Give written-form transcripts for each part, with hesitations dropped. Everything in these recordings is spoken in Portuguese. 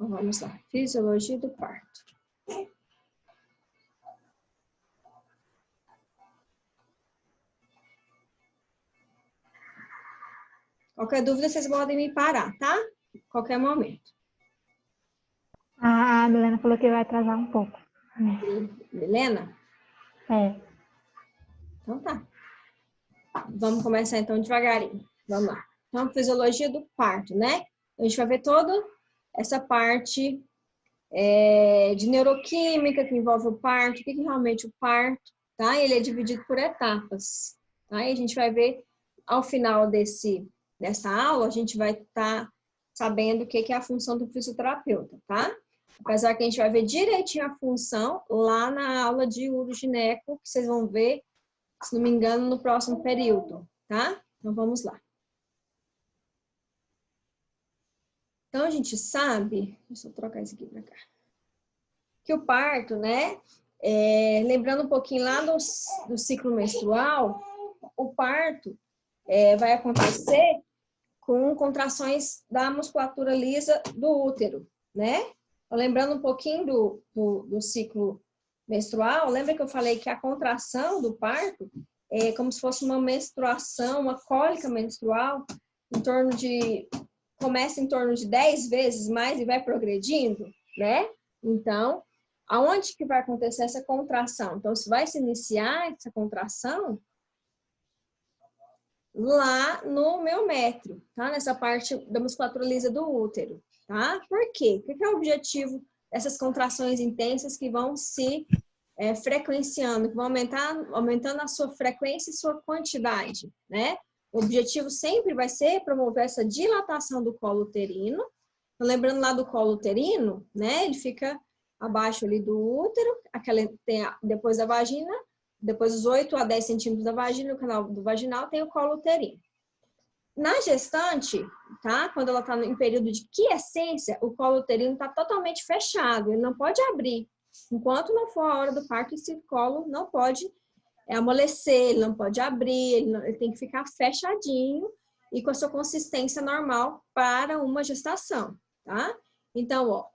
Então, vamos lá. Fisiologia do parto. Qualquer dúvida, vocês podem me parar, tá? Qualquer momento. A Milena falou que vai atrasar um pouco. Milena? É. Então tá. Vamos começar então devagarinho. Vamos lá. Então, fisiologia do parto, né? A gente vai ver toda essa parte de neuroquímica que envolve o parto, o que é realmente o parto, tá? Ele é dividido por etapas, tá? E a gente vai ver ao final dessa aula, a gente vai estar sabendo o que é a função do fisioterapeuta, tá? Apesar que a gente vai ver direitinho a função lá na aula de urogineco, que vocês vão ver, se não me engano, no próximo período, tá? Então, vamos lá. Então, a gente sabe... Deixa eu trocar isso aqui para cá. Que o parto, né? Lembrando um pouquinho lá do ciclo menstrual, o parto vai acontecer com contrações da musculatura lisa do útero, né? Então, lembrando um pouquinho do ciclo menstrual, lembra que eu falei que a contração do parto é como se fosse uma menstruação, uma cólica menstrual, começa em torno de 10 vezes mais e vai progredindo, né? Então, aonde que vai acontecer essa contração? Então, se vai se iniciar essa contração lá no miométrio, tá? Nessa parte da musculatura lisa do útero, tá? Por quê? O que é o objetivo dessas contrações intensas que vão se frequenciando, que vão aumentando a sua frequência e sua quantidade, né? O objetivo sempre vai ser promover essa dilatação do colo uterino. Então, lembrando lá do colo uterino, né? Ele fica abaixo ali do útero, depois da vagina, depois dos 8 a 10 centímetros da vagina, o canal do vaginal tem o colo uterino. Na gestante, tá? Quando ela está em período de quiescência, o colo uterino está totalmente fechado, ele não pode abrir. Enquanto não for a hora do parto, esse colo não pode amolecer, ele não pode abrir, ele tem que ficar fechadinho e com a sua consistência normal para uma gestação, tá? Então, ó,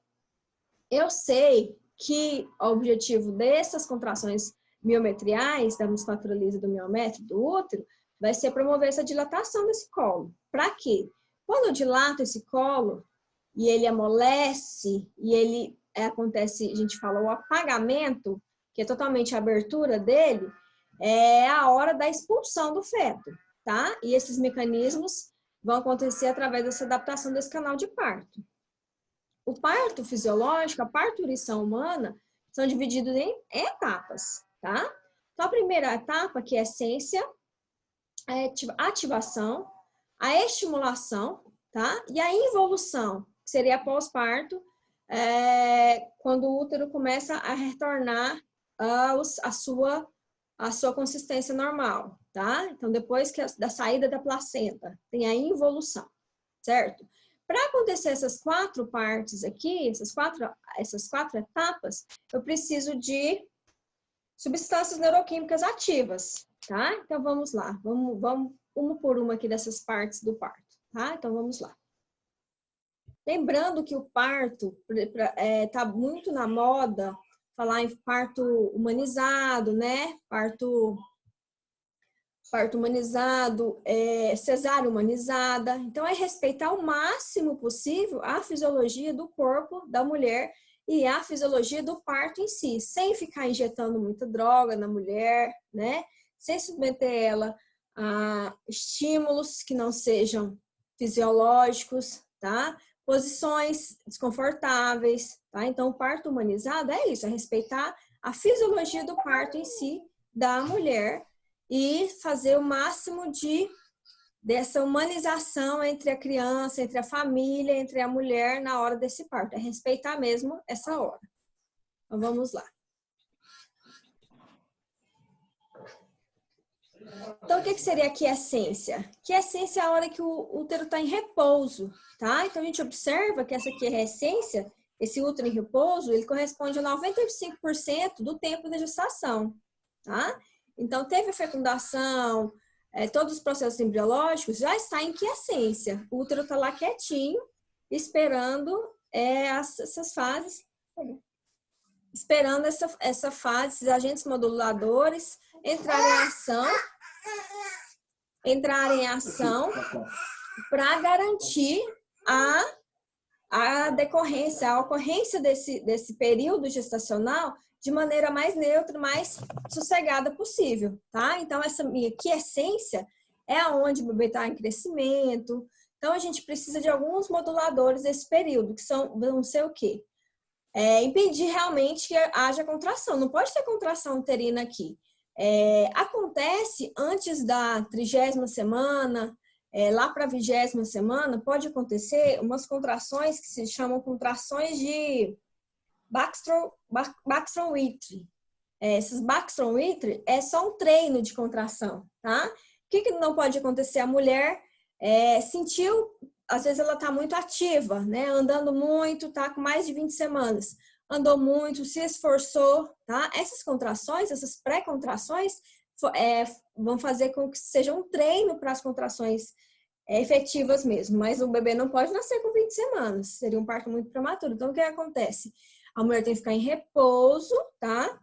eu sei que o objetivo dessas contrações miometriais, da musculatura lisa do miométrio, do útero, vai ser promover essa dilatação desse colo. Para quê? Quando eu dilato esse colo e ele amolece e ele acontece, a gente fala, o apagamento, que é totalmente a abertura dele, é a hora da expulsão do feto, tá? E esses mecanismos vão acontecer através dessa adaptação desse canal de parto. O parto fisiológico, a parturição humana, são divididos em etapas, tá? Então, a primeira etapa, que é a essência, a ativação, a estimulação, tá? E a involução, que seria pós-parto, quando o útero começa a retornar a sua consistência normal, tá? Então, depois da saída da placenta, tem a involução, certo? Para acontecer essas 4 partes aqui, essas quatro etapas, eu preciso de substâncias neuroquímicas ativas, tá? Então, vamos lá. Vamos uma por uma aqui dessas partes do parto, tá? Então, vamos lá. Lembrando que o parto tá muito na moda falar em parto humanizado, né? Parto humanizado, cesárea humanizada. Então, é respeitar o máximo possível a fisiologia do corpo da mulher e a fisiologia do parto em si, sem ficar injetando muita droga na mulher, né? Sem submeter ela a estímulos que não sejam fisiológicos, tá? Posições desconfortáveis, tá? Então, o parto humanizado é isso, é respeitar a fisiologia do parto em si da mulher e fazer o máximo dessa humanização entre a criança, entre a família, entre a mulher na hora desse parto. É respeitar mesmo essa hora. Então, vamos lá. Então, o que seria a quiescência? Quiescência é a hora que o útero está em repouso, tá? Então, a gente observa que essa quiescência, esse útero em repouso, ele corresponde a 95% do tempo da gestação, tá? Então, teve a fecundação, todos os processos embriológicos já está em quiescência. O útero está lá quietinho, esperando essas fases, esperando essa fase, esses agentes moduladores entrarem em ação para garantir a decorrência, a ocorrência desse período gestacional de maneira mais neutra, mais sossegada possível, tá? Então, essa minha quiescência é aonde o bebê está em crescimento. Então, a gente precisa de alguns moduladores desse período, que vão ser o quê? Impedir realmente que haja contração. Não pode ter contração uterina aqui. Acontece antes da 30ª semana, lá para a 20ª semana, pode acontecer umas contrações que se chamam contrações de Baxter-Whitney. Esses Baxter-Whitney é só um treino de contração, tá? O que não pode acontecer? A mulher sentiu, às vezes ela está muito ativa, né? Andando muito, tá com mais de 20 semanas. Andou muito, se esforçou, tá? Essas contrações, essas pré-contrações, vão fazer com que seja um treino para as contrações efetivas mesmo. Mas o bebê não pode nascer com 20 semanas. Seria um parto muito prematuro. Então, o que acontece? A mulher tem que ficar em repouso, tá?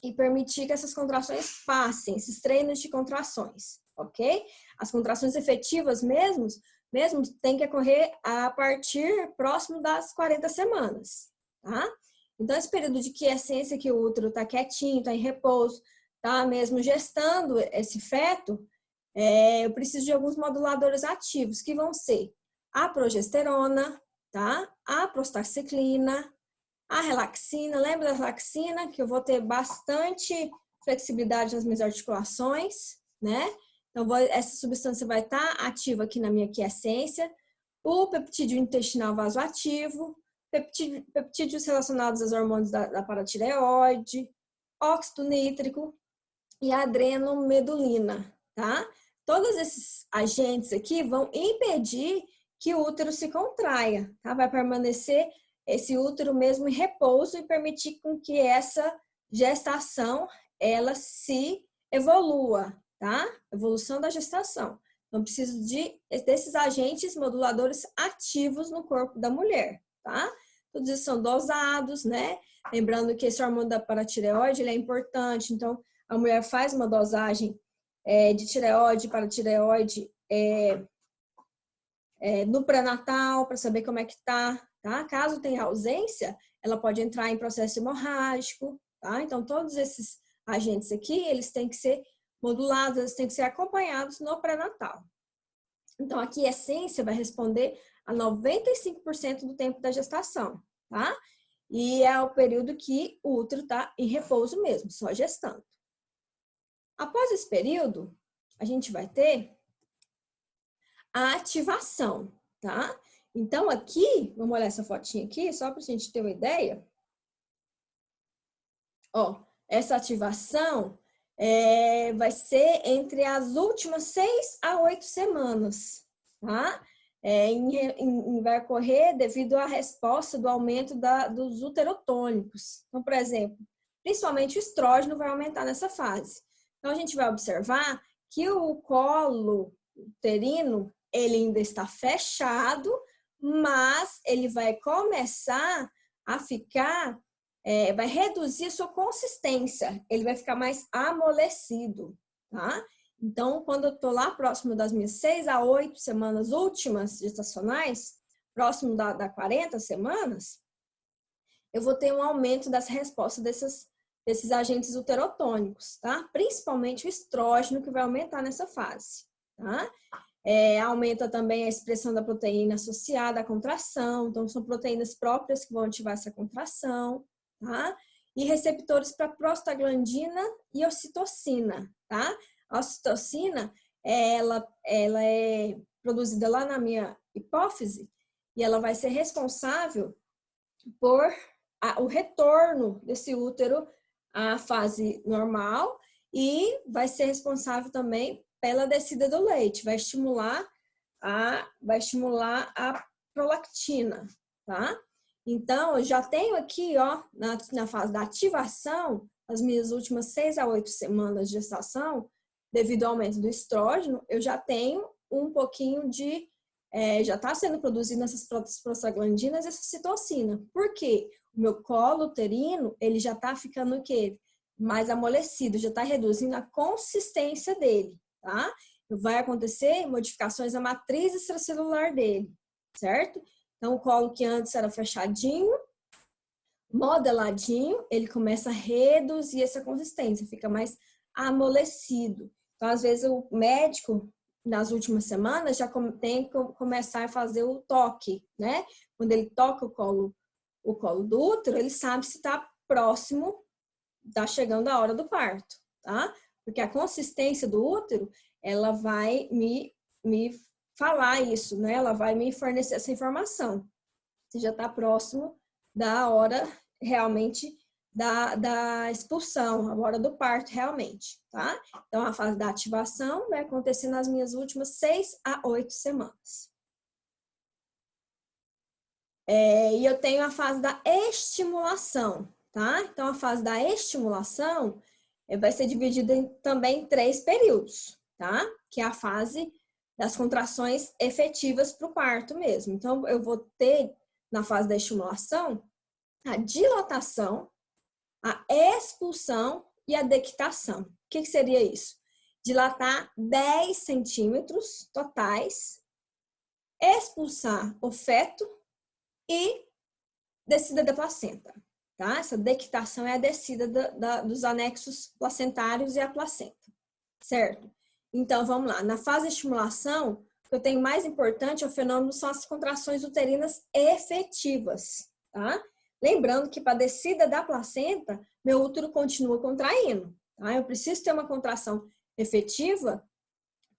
E permitir que essas contrações passem, esses treinos de contrações, ok? As contrações efetivas mesmo tem que ocorrer a partir próximo das 40 semanas, tá? Então, esse período de quiescência que o útero tá quietinho, tá em repouso, tá mesmo gestando esse feto, eu preciso de alguns moduladores ativos, que vão ser a progesterona, tá? A prostaxiclina, a relaxina. Lembra da relaxina? Que eu vou ter bastante flexibilidade nas minhas articulações, né? Então, essa substância vai estar ativa aqui na minha quiescência. O peptídeo intestinal vasoativo, peptídeos relacionados aos hormônios da paratireoide, óxido nítrico e adrenomedulina, tá? Todos esses agentes aqui vão impedir que o útero se contraia, tá? Vai permanecer esse útero mesmo em repouso e permitir com que essa gestação, ela se evolua, tá? Evolução da gestação. Então, preciso desses agentes moduladores ativos no corpo da mulher, tá? Todos eles são dosados, né? Lembrando que esse hormônio da paratireoide, ele é importante. Então, a mulher faz uma dosagem de tireoide, paratireoide no pré-natal, para saber como é que tá? Caso tenha ausência, ela pode entrar em processo hemorrágico, tá? Então, todos esses agentes aqui, eles têm que ser modulados, eles têm que ser acompanhados no pré-natal. Então, a quiescência vai responder a 95% do tempo da gestação, tá? E é o período que o útero está em repouso mesmo, só gestando. Após esse período, a gente vai ter a ativação, tá? Então, aqui, vamos olhar essa fotinha aqui, só para a gente ter uma ideia. Ó, essa ativação vai ser entre as últimas 6 a 8 semanas, tá? Vai ocorrer devido à resposta do aumento dos uterotônicos. Então, por exemplo, principalmente o estrógeno vai aumentar nessa fase. Então, a gente vai observar que o colo uterino, ele ainda está fechado, mas ele vai começar a ficar, vai reduzir a sua consistência, ele vai ficar mais amolecido, tá? Então, quando eu tô lá próximo das minhas 6 a 8 semanas últimas gestacionais, próximo da 40 semanas, eu vou ter um aumento das respostas desses agentes uterotônicos, tá? Principalmente o estrógeno, que vai aumentar nessa fase, tá? Aumenta também a expressão da proteína associada à contração, então são proteínas próprias que vão ativar essa contração, tá? E receptores para prostaglandina e ocitocina, tá? A ocitocina, ela é produzida lá na minha hipófise e ela vai ser responsável por o retorno desse útero à fase normal e vai ser responsável também pela descida do leite, vai estimular a prolactina, tá? Então, eu já tenho aqui, ó, na fase da ativação, as minhas últimas 6 a 8 semanas de gestação, devido ao aumento do estrógeno, eu já tenho um pouquinho de já está sendo produzido nessas prostaglandinas essa citocina. Por quê? O meu colo uterino, ele já está ficando o quê? Mais amolecido, já está reduzindo a consistência dele, tá? Vai acontecer modificações na matriz extracelular dele, certo? Então, o colo que antes era fechadinho, modeladinho, ele começa a reduzir essa consistência, fica mais amolecido. Então, às vezes, o médico, nas últimas semanas, já tem que começar a fazer o toque, né? Quando ele toca o colo do útero, ele sabe se está próximo, está chegando a hora do parto, tá? Porque a consistência do útero, ela vai me falar isso, né? Ela vai me fornecer essa informação. Se já está próximo da hora realmente da expulsão, a hora do parto realmente, tá? Então, a fase da ativação vai acontecer nas minhas últimas 6 a 8 semanas. E eu tenho a fase da estimulação, tá? Então, a fase da estimulação vai ser dividida também em 3 períodos, tá? Que é a fase das contrações efetivas para o parto mesmo. Então, eu vou ter, na fase da estimulação, a dilatação, a expulsão e a dectação. O que seria isso? Dilatar 10 centímetros totais, expulsar o feto e descida da placenta, tá? Essa dectação é a descida dos anexos placentários e a placenta, certo? Então, vamos lá. Na fase de estimulação, o que eu tenho mais importante é o fenômeno são as contrações uterinas efetivas, tá? Lembrando que para a descida da placenta, meu útero continua contraindo, tá? Eu preciso ter uma contração efetiva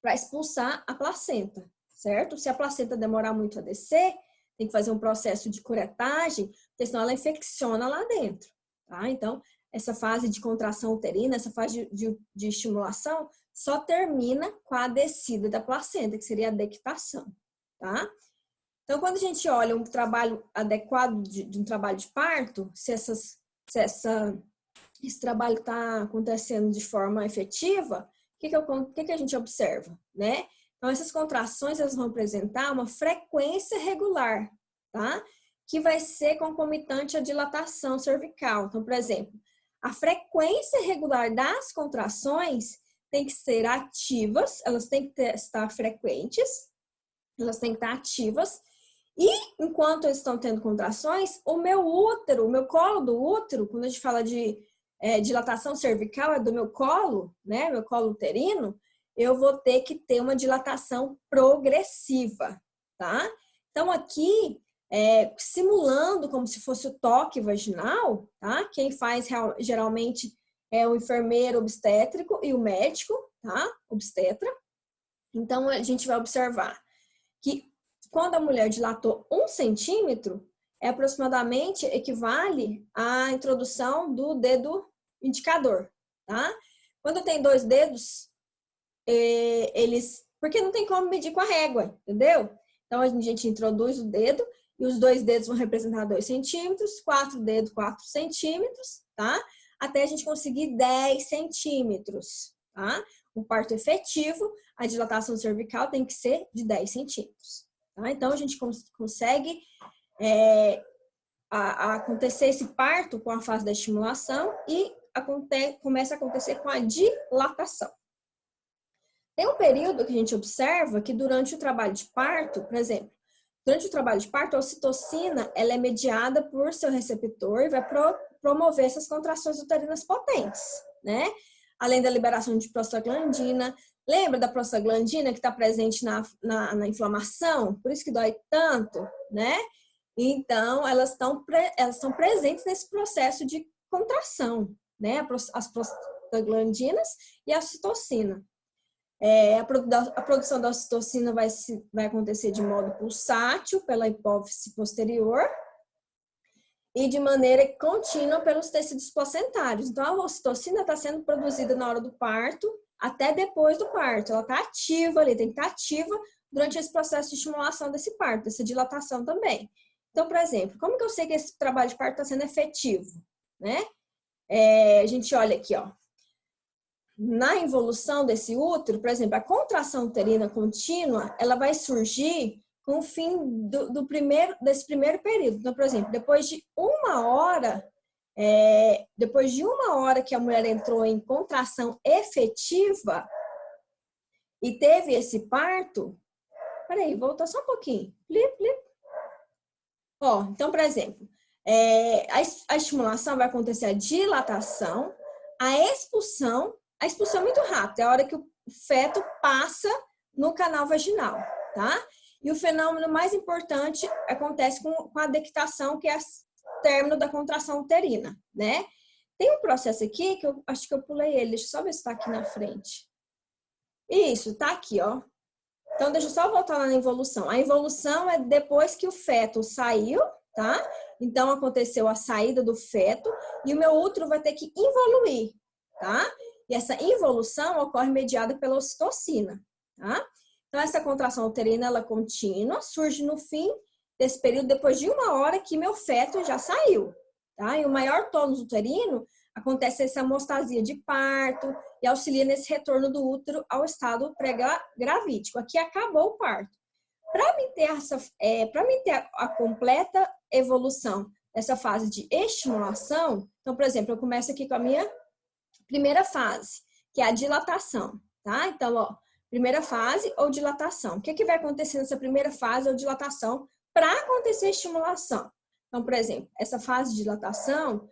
para expulsar a placenta, certo? Se a placenta demorar muito a descer, tem que fazer um processo de curetagem, porque senão ela infecciona lá dentro, tá? Então, essa fase de contração uterina, essa fase de estimulação, só termina com a descida da placenta, que seria a dectação, tá? Então, quando a gente olha um trabalho adequado de um trabalho de parto, se esse trabalho está acontecendo de forma efetiva, o que a gente observa, né? Então, essas contrações, elas vão apresentar uma frequência regular, tá? Que vai ser concomitante à dilatação cervical. Então, por exemplo, a frequência regular das contrações tem que ser ativas, elas têm que estar frequentes, elas têm que estar ativas, e enquanto estão tendo contrações, o meu útero, o meu colo do útero, quando a gente fala de dilatação cervical, é do meu colo, né? Meu colo uterino, eu vou ter que ter uma dilatação progressiva, tá? Então, aqui, simulando como se fosse o toque vaginal, tá? Quem faz geralmente é o enfermeiro obstétrico e o médico, tá? Obstetra. Então, a gente vai observar que quando a mulher dilatou 1 centímetro, aproximadamente equivale à introdução do dedo indicador, tá? Quando tem 2 dedos, porque não tem como medir com a régua, entendeu? Então, a gente introduz o dedo e os 2 dedos vão representar 2 centímetros, 4 dedos, 4 centímetros, tá? Até a gente conseguir 10 centímetros, tá? O parto efetivo, a dilatação cervical tem que ser de 10 centímetros. Tá? Então, a gente consegue acontecer esse parto com a fase da estimulação e começa a acontecer com a dilatação. Tem um período que a gente observa que durante o trabalho de parto, por exemplo, durante o trabalho de parto, a ocitocina ela é mediada por seu receptor e vai promover essas contrações uterinas potentes, né? Além da liberação de prostaglandina. Lembra da prostaglandina que está presente na inflamação? Por isso que dói tanto, né? Então, elas estão presentes nesse processo de contração, né? As prostaglandinas e a ocitocina. A produção da ocitocina vai acontecer de modo pulsátil pela hipófise posterior e de maneira contínua pelos tecidos placentários. Então, a ocitocina está sendo produzida na hora do parto até depois do parto. Ela está ativa ali, tem que estar ativa durante esse processo de estimulação desse parto, dessa dilatação também. Então, por exemplo, como que eu sei que esse trabalho de parto está sendo efetivo, né? A gente olha aqui, ó. Na involução desse útero, por exemplo, a contração uterina contínua, ela vai surgir com o fim desse primeiro período. Então, por exemplo, depois de uma hora que a mulher entrou em contração efetiva e teve esse parto, peraí, volta só um pouquinho. Plip, plip. Ó, então, por exemplo, a estimulação vai acontecer a dilatação, a expulsão é muito rápida, é a hora que o feto passa no canal vaginal, tá? E o fenômeno mais importante acontece com a dectação, que é o término da contração uterina, né? Tem um processo aqui que eu acho que eu pulei ele, deixa eu só ver se tá aqui na frente. Isso, tá aqui, ó. Então, deixa eu só voltar lá na involução. A involução é depois que o feto saiu, tá? Então, aconteceu a saída do feto e o meu útero vai ter que involuir, tá? E essa involução ocorre mediada pela ocitocina, tá? Então, essa contração uterina, ela é contínua, surge no fim desse período, depois de uma hora que meu feto já saiu, tá? E o maior tônus uterino acontece essa hemostasia de parto e auxilia nesse retorno do útero ao estado pré-gravídico. Aqui acabou o parto. Para manter a completa evolução dessa fase de estimulação, então, por exemplo, eu começo aqui com a minha primeira fase, que é a dilatação, tá? Então, ó, primeira fase ou dilatação. O que vai acontecer nessa primeira fase ou dilatação para acontecer a estimulação? Então, por exemplo, essa fase de dilatação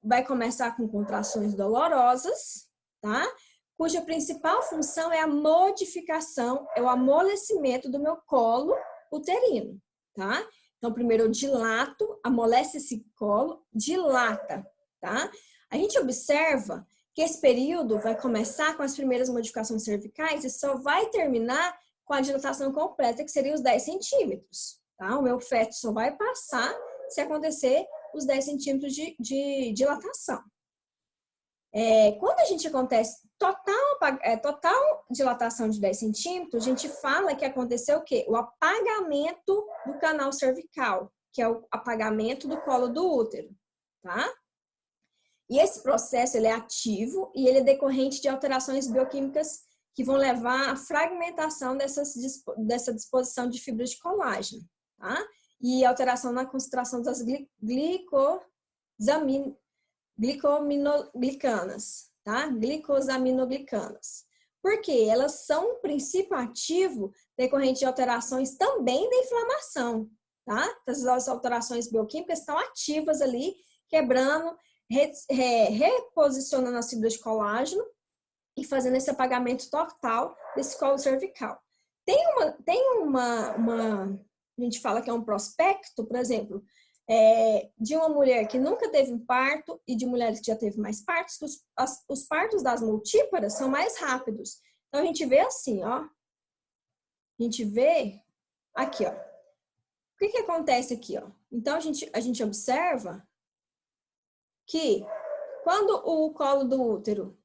vai começar com contrações dolorosas, tá? Cuja principal função é a modificação, é o amolecimento do meu colo uterino, tá? Então, primeiro eu dilato, amolece esse colo, dilata, tá? A gente observa que esse período vai começar com as primeiras modificações cervicais e só vai terminar com a dilatação completa, que seria os 10 centímetros, tá? O meu feto só vai passar se acontecer os 10 centímetros de dilatação. Quando a gente acontece total dilatação de 10 centímetros, a gente fala que aconteceu o quê? O apagamento do canal cervical, que é o apagamento do colo do útero, tá? E esse processo, ele é ativo e ele é decorrente de alterações bioquímicas que vão levar à fragmentação dessa disposição de fibras de colágeno, tá? E alteração na concentração das glicoaminoglicanas, tá? Glicosaminoglicanas. Porque elas são um princípio ativo decorrente de alterações também da inflamação, tá? Essas alterações bioquímicas estão ativas ali, quebrando, reposicionando as fibras de colágeno e fazendo esse apagamento total desse colo cervical. A gente fala que é um prospecto, por exemplo, de uma mulher que nunca teve um parto e de mulheres que já teve mais partos, que os partos das multíparas são mais rápidos. Então, a gente vê assim, ó. A gente vê aqui, ó. O que acontece aqui, ó? Então, a gente observa que quando o colo do útero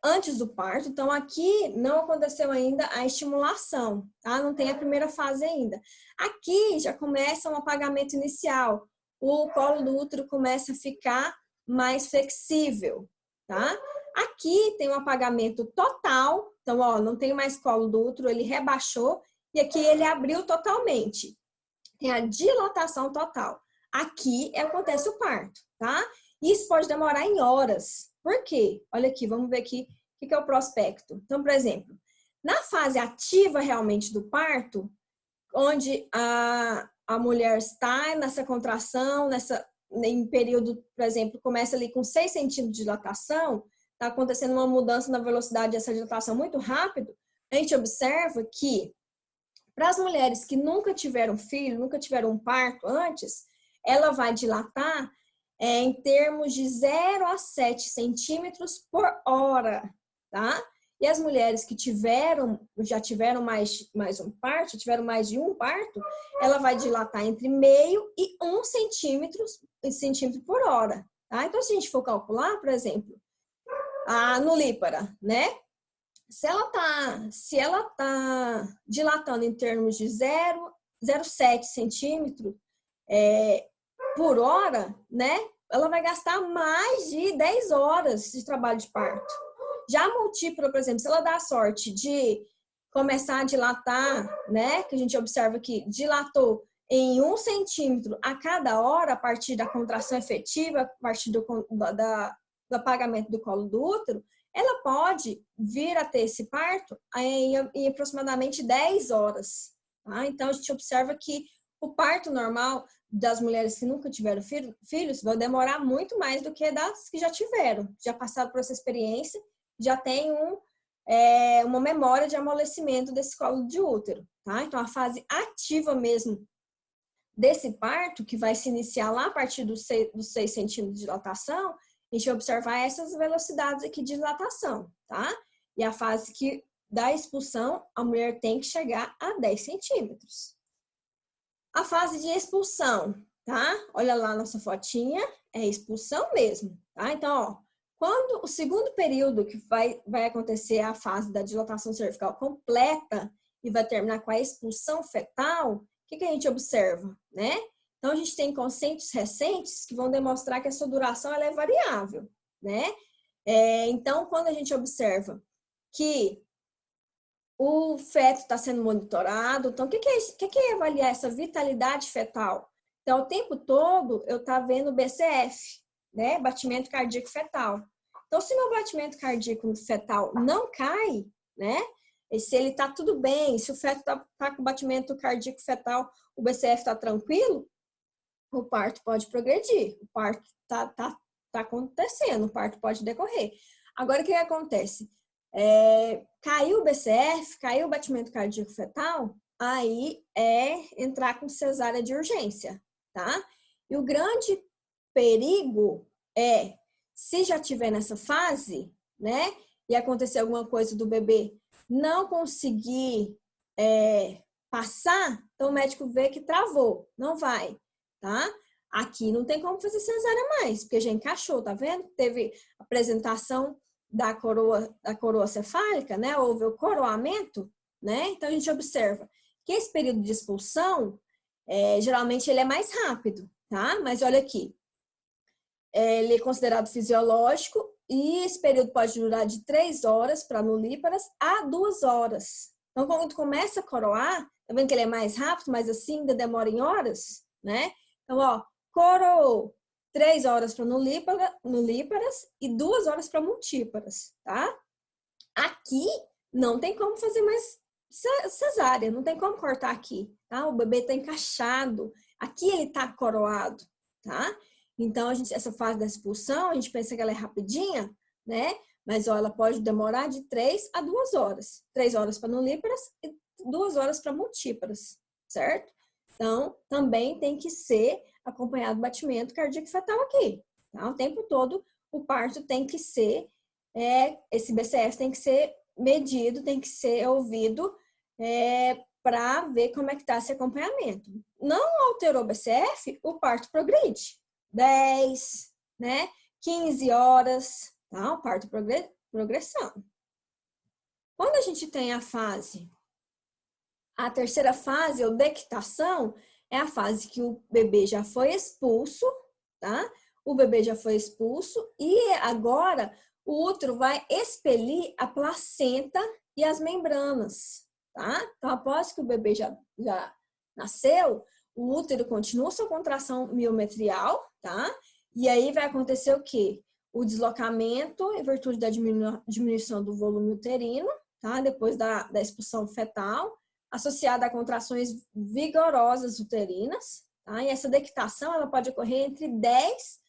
antes do parto, então aqui não aconteceu ainda a estimulação, tá? Não tem a primeira fase ainda. Aqui já começa um apagamento inicial. O colo do útero começa a ficar mais flexível, tá? Aqui tem um apagamento total, então, ó, não tem mais colo do útero, ele rebaixou e aqui ele abriu totalmente. Tem a dilatação total. Aqui acontece o parto, tá? Isso pode demorar em horas. Por quê? Olha aqui, vamos ver aqui o que é o prospecto. Então, por exemplo, na fase ativa realmente do parto, onde a mulher está nessa contração, em período, por exemplo, começa ali com 6 centímetros de dilatação, está acontecendo uma mudança na velocidade dessa dilatação muito rápido, a gente observa que para as mulheres que nunca tiveram filho, nunca tiveram um parto antes, ela vai dilatar em termos de 0 a 7 centímetros por hora, tá? E as mulheres que já tiveram mais um parto, tiveram mais de um parto, ela vai dilatar entre meio e 1 centímetro por hora, tá? Então, se a gente for calcular, por exemplo, a nulípara, né? Se ela tá dilatando em termos de 0,7 centímetro por hora, né? Ela vai gastar mais de 10 horas de trabalho de parto. Já a multípara, por exemplo, se ela dá a sorte de começar a dilatar, né? Que a gente observa que dilatou em 1 centímetro a cada hora, a partir da contração efetiva, a partir do apagamento do colo do útero, ela pode vir a ter esse parto em aproximadamente 10 horas. Tá? Então, a gente observa que o parto normal das mulheres que nunca tiveram filhos vai demorar muito mais do que das que já tiveram, já passaram por essa experiência, já tem uma memória de amolecimento desse colo de útero. Tá? Então, a fase ativa mesmo desse parto, que vai se iniciar lá a partir dos 6 centímetros de dilatação, a gente vai observar essas velocidades aqui de dilatação, tá? E a fase da expulsão, a mulher tem que chegar a 10 centímetros. A fase de expulsão, tá? Olha lá a nossa fotinha, é expulsão mesmo, tá? Então, ó, quando o segundo período que vai acontecer a fase da dilatação cervical completa e vai terminar com a expulsão fetal, o que a gente observa, né? Então, a gente tem conceitos recentes que vão demonstrar que a sua duração ela é variável, né? Então, quando a gente observa que o feto está sendo monitorado, então, o que é avaliar essa vitalidade fetal? Então, o tempo todo, eu estou vendo BCF, né? Batimento cardíaco fetal. Então, se meu batimento cardíaco fetal não cai, né? E se ele está tudo bem, se o feto está com batimento cardíaco fetal, o BCF está tranquilo, o parto pode progredir, o parto tá acontecendo, o parto pode decorrer. Agora, o que acontece? Caiu o BCF, caiu o batimento cardíaco fetal, aí é entrar com cesárea de urgência, tá? E o grande perigo se já tiver nessa fase, né, e acontecer alguma coisa do bebê não conseguir passar, então o médico vê que travou, não vai, tá? Aqui não tem como fazer cesárea mais, porque já encaixou, tá vendo? Teve apresentação da coroa cefálica, né? Houve o coroamento, né? Então a gente observa que esse período de expulsão, geralmente ele é mais rápido, tá? Mas olha aqui, ele é considerado fisiológico e esse período pode durar de 3 horas para nulíparas a 2 horas. Então, quando começa a coroar, tá vendo que ele é mais rápido, mas assim ainda demora em horas, né? Então, ó, coroou 3 horas para nulíparas e 2 horas para multíparas, tá? Aqui não tem como fazer mais cesárea, não tem como cortar aqui, tá? O bebê tá encaixado, aqui ele tá coroado, tá? Então, essa fase da expulsão, a gente pensa que ela é rapidinha, né? Mas, ó, ela pode demorar de 3 a 2 horas. 3 horas para nulíparas e 2 horas para multíparas, certo? Então, também tem que ser acompanhado do batimento cardíaco fetal aqui, tá? O tempo todo, o parto tem que ser, esse BCF tem que ser medido, tem que ser ouvido para ver como é que tá esse acompanhamento. Não alterou o BCF, o parto progride. 10, né? 15 horas, tá? O parto progressão. Quando a gente tem a terceira fase, ou dectação, é a fase que o bebê já foi expulso, tá? O bebê já foi expulso e agora o útero vai expelir a placenta e as membranas, tá? Então, após que o bebê já nasceu, o útero continua sua contração miometrial, tá? E aí vai acontecer o quê? O deslocamento em virtude da diminuição do volume uterino, tá? Depois da expulsão fetal, associada a contrações vigorosas uterinas, tá? E essa dectação, ela pode ocorrer entre 10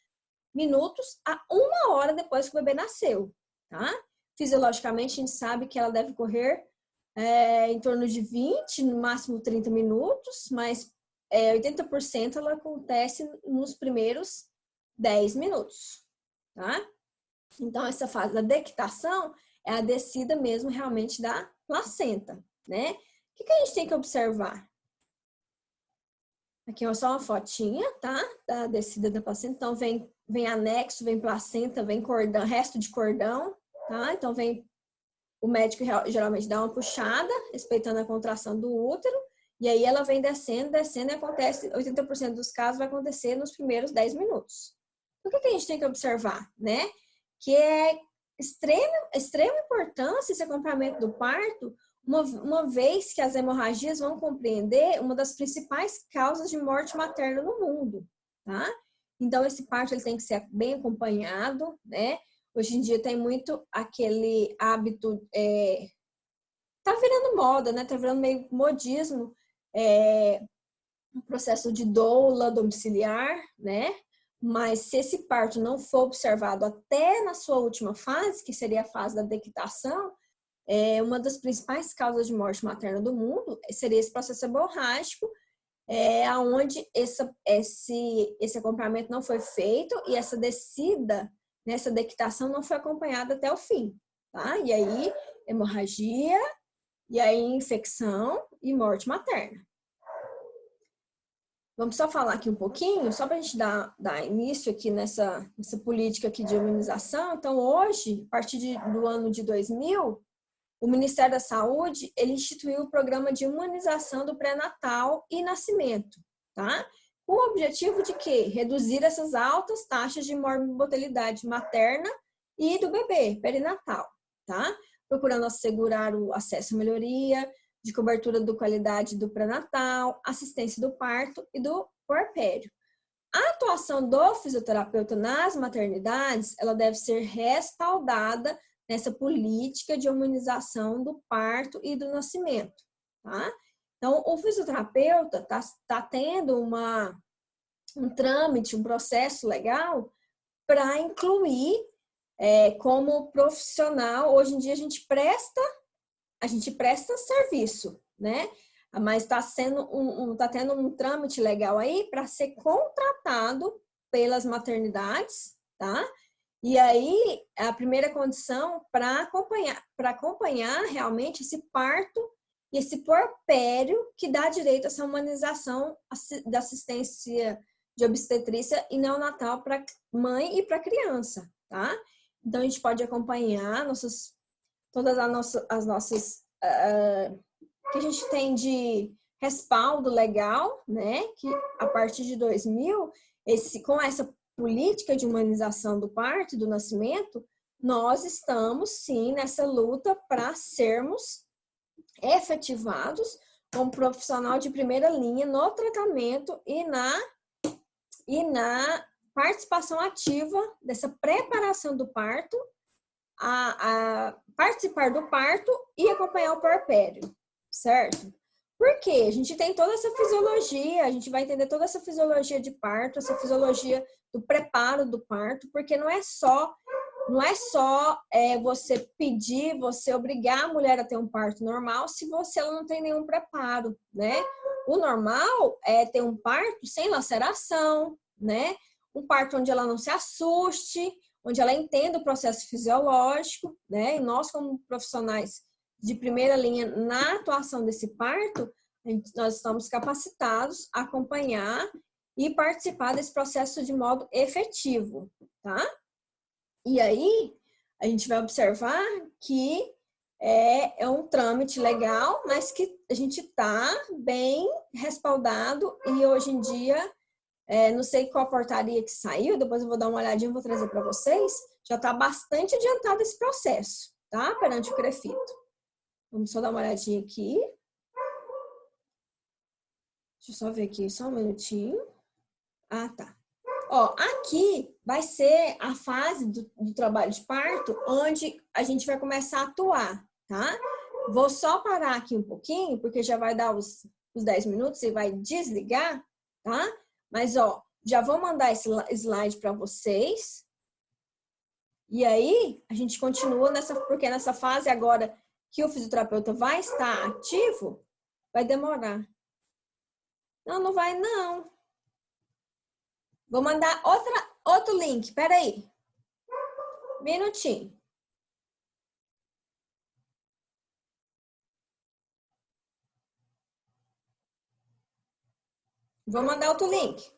minutos a 1 hora depois que o bebê nasceu, tá? Fisiologicamente, a gente sabe que ela deve ocorrer em torno de 20, no máximo 30 minutos, mas 80% ela acontece nos primeiros 10 minutos, tá? Então, essa fase da dectação é a descida mesmo realmente da placenta, né? O que a gente tem que observar? Aqui é só uma fotinha, tá? Da descida da placenta. Então, vem anexo, vem placenta, vem cordão, resto de cordão, tá? Então, o médico geralmente dá uma puxada, respeitando a contração do útero, e aí ela vem descendo e acontece, 80% dos casos vai acontecer nos primeiros 10 minutos. O que a gente tem que observar, né? Que é extrema importância esse acompanhamento do parto, uma vez que as hemorragias vão compreender uma das principais causas de morte materna no mundo, tá? Então, esse parto ele tem que ser bem acompanhado, né? Hoje em dia tem muito aquele hábito, tá virando moda, né? Tá virando meio modismo, um processo de doula domiciliar, né? Mas se esse parto não for observado até na sua última fase, que seria a fase da dectação, uma das principais causas de morte materna do mundo seria esse processo hemorrágico, onde esse acompanhamento não foi feito e essa descida, nessa dectação não foi acompanhada até o fim, tá? E aí, hemorragia, e aí infecção e morte materna. Vamos só falar aqui um pouquinho, só para a gente dar início aqui nessa política aqui de imunização. Então, hoje, a partir do ano de 2000, o Ministério da Saúde, ele instituiu o programa de imunização do pré-natal e nascimento, tá? Com o objetivo de quê? Reduzir essas altas taxas de mortalidade materna e do bebê perinatal, tá? Procurando assegurar o acesso à melhoria de cobertura da qualidade do pré-natal, assistência do parto e do puerpério. A atuação do fisioterapeuta nas maternidades, ela deve ser respaldada nessa política de humanização do parto e do nascimento, tá? Então, o fisioterapeuta tá tendo um trâmite, um processo legal para incluir como profissional. Hoje em dia a gente presta serviço, né? Mas está tendo um trâmite legal aí para ser contratado pelas maternidades, tá? E aí, a primeira condição para acompanhar realmente esse parto e esse puerpério que dá direito a essa humanização da assistência de obstetrícia e neonatal para mãe e para criança, tá? Então, a gente pode acompanhar todas as nossas que a gente tem de respaldo legal, né? Que a partir de 2000, com essa política de humanização do parto e do nascimento, nós estamos, sim, nessa luta para sermos efetivados como profissional de primeira linha no tratamento e na participação ativa dessa preparação do parto, a participar do parto e acompanhar o puerpério, certo? Porque a gente tem toda essa fisiologia, a gente vai entender toda essa fisiologia de parto, essa fisiologia do preparo do parto, porque não é só você pedir, você obrigar a mulher a ter um parto normal se ela não tem nenhum preparo, né? O normal é ter um parto sem laceração, né? Um parto onde ela não se assuste, onde ela entenda o processo fisiológico, né? E nós, como profissionais de primeira linha na atuação desse parto, nós estamos capacitados a acompanhar e participar desse processo de modo efetivo, tá? E aí, a gente vai observar que é um trâmite legal, mas que a gente está bem respaldado e hoje em dia, não sei qual portaria que saiu, depois eu vou dar uma olhadinha, vou trazer para vocês, já está bastante adiantado esse processo, tá? Perante o CREFITO. Vamos só dar uma olhadinha aqui. Deixa eu só ver aqui, só um minutinho. Ah, tá. Ó, aqui vai ser a fase do trabalho de parto, onde a gente vai começar a atuar, tá? Vou só parar aqui um pouquinho, porque já vai dar os 10 minutos e vai desligar, tá? Mas, ó, já vou mandar esse slide para vocês. E aí, a gente continua porque nessa fase agora que o fisioterapeuta vai estar ativo, vai demorar. Não, não vai, não. Vou mandar outro link, peraí. Minutinho. Vou mandar outro link.